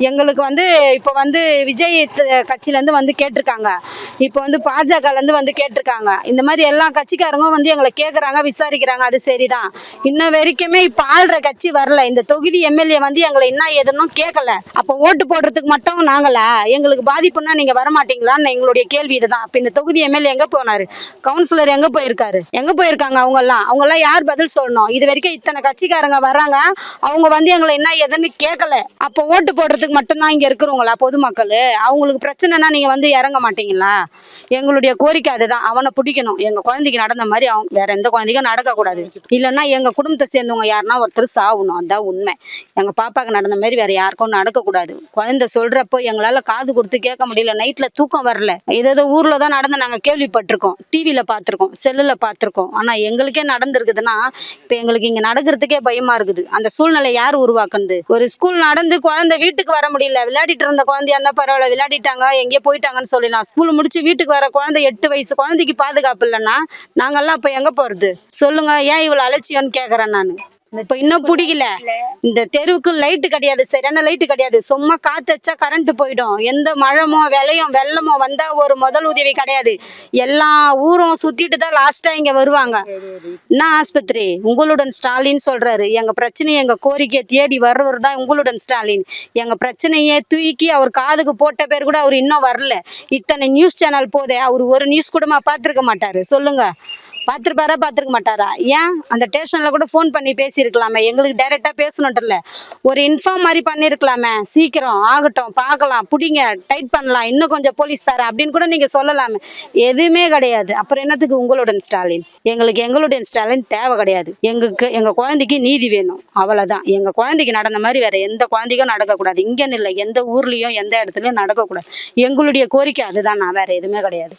எங்களுக்கு இப்போ விஜய் கட்சியிலேருந்து கேட்டிருக்காங்க. இப்போ பாஜகலேருந்து கேட்டிருக்காங்க. இந்த மாதிரி எல்லா கட்சிக்காரங்க எங்களை கேட்குறாங்க, விசாரிக்கிறாங்க. அது சரிதான். இன்ன வரைக்குமே இப்போ ஆள்ற கட்சி வரல. இந்த தொகுதி எம்எல்ஏ எங்களை என்ன ஏதுன்னு கேட்கல. அப்போ ஓட்டு போடுறதுக்கு மட்டும் நாங்களா? எங்களுக்கு பாதிப்புன்னா நீங்க வரமாட்டீங்களான்னு எங்களுடைய கேள்வி இதுதான். இப்போ இந்த தொகுதி எம்எல்ஏ எங்க போனாரு? கவுன்சிலர் எங்க போயிருக்காரு? எங்க போயிருக்காங்க? அவங்கெல்லாம் யார் பதில் சொல்லணும்? இது வரைக்கும் இத்தனை கட்சிக்காரங்க வர்றாங்க. அவங்க எங்களை என்ன ஏதுன்னு கேட்கல. அப்போ ஓட்டு போடுறதுக்கு மட்டும்தான் இங்க இருக்கிறவங்களா பொதுமக்கள்? அவங்களுக்கு பிரச்சனைனா நீங்க இறங்க மாட்டீங்களா? எங்களுடைய கோரிக்கை அதுதான். அவனை பிடிக்கணும். எங்க குழந்தைக்கு நடந்த மாதிரி அவங்க வேற எந்த குழந்தைக்கும் நடக்க கூடாது. இல்லைன்னா எங்க குடும்பத்தை சேர்ந்தவங்க யாருன்னா ஒருத்தர் சாகணும். அதுதான் உண்மை. எங்க பாப்பாக்கு நடந்த மாதிரி வேற யாருக்கும் நடக்கக்கூடாது. குழந்தை சொல்றப்போ எங்களால காது கொடுத்து கேட்க முடியல. நைட்ல தூக்கம் வரல. ஏதோ ஊர்ல தான் நடந்து நாங்க கேள்விப்பட்டிருக்கோம், டிவியில பார்த்திருக்கோம், செல்லுல பார்த்திருக்கோம். ஆனா எங்களுக்கே நடந்திருக்குதுன்னா இப்ப எங்களுக்கு இங்க நடக்கிறதுக்கே பயமா இருக்குது. அந்த சூழ்நிலை யார் உருவாக்குனது? ஒரு ஸ்கூல் நடந்து குழந்தை வீட்டுக்கு வர முடியல. விளையாடிட்டு இருந்த குழந்தையா இருந்தா பரவாயில்ல, விளையாடிட்டாங்க எங்கேயோ போயிட்டாங்கன்னு சொல்லலாம். ஸ்கூல் முடிச்சு வீட்டுக்கு வர குழந்தை 8 வயசு குழந்தைக்கு பாதுகாப்பு இல்லைன்னா நாங்கெல்லாம் இப்ப எங்க போறது சொல்லுங்க? ஏன் இவ்வளவு அலட்சியம்னு கேக்குறேன் நானு. இப்ப இன்னும் பிடிக்கல. இந்த தெருவுக்கு லைட்டு கிடையாது, சரியான லைட்டு கிடையாது. சும்மா காத்து வச்சா கரண்ட் போயிடும். எந்த மழமோ வெள்ளமோ வந்தா ஒரு முதல் உதவி கிடையாது. எல்லா ஊரும் சுத்திட்டு தான் லாஸ்டா இங்க வருவாங்க. என்ன ஆஸ்பத்திரி? உங்களுடன் ஸ்டாலின் சொல்றாரு. எங்க பிரச்சனையை எங்க கோரிக்கையை தேடி வர்றவர் தான் உங்களுடன் ஸ்டாலின். எங்க பிரச்சனையை தூக்கி அவர் காதுக்கு போட்ட பேர் கூட அவர் இன்னும் வரல. இத்தனை நியூஸ் சேனல் போதே, அவர் ஒரு நியூஸ் கூடமா பார்த்திருக்க மாட்டாரு. சொல்லுங்க, பார்த்துருக்க மாட்டாரா? ஏன் அந்த ஸ்டேஷன்ல கூட ஃபோன் பண்ணி பேசியிருக்கலாமே? எங்களுக்கு டைரக்டா பேசணும்ல, ஒரு இன்ஃபார்ம் மாதிரி பண்ணிருக்கலாமே. சீக்கிரம் ஆகட்டும், பார்க்கலாம், பிடிங்க, டைட் பண்ணலாம், இன்னும் கொஞ்சம் போலீஸ் தர அப்படின்னு கூட நீங்க சொல்லலாமே. எதுவுமே கிடையாது. அப்புறம் என்னத்துக்கு உங்களுடன் ஸ்டாலின்? எங்களுக்கு எங்களுடைய ஸ்டாலின் தேவை கிடையாது. எங்க குழந்தைக்கு நீதி வேணும், அவ்வளவுதான். எங்க குழந்தைக்கு நடந்த மாதிரி வேற எந்த குழந்தைக்கும் நடக்கக்கூடாது. இங்கன்னு இல்லை, எந்த ஊர்லயும் எந்த இடத்துலயும் நடக்கக்கூடாது. எங்களுடைய கோரிக்கை அதுதான். நான் வேற எதுவுமே கிடையாது.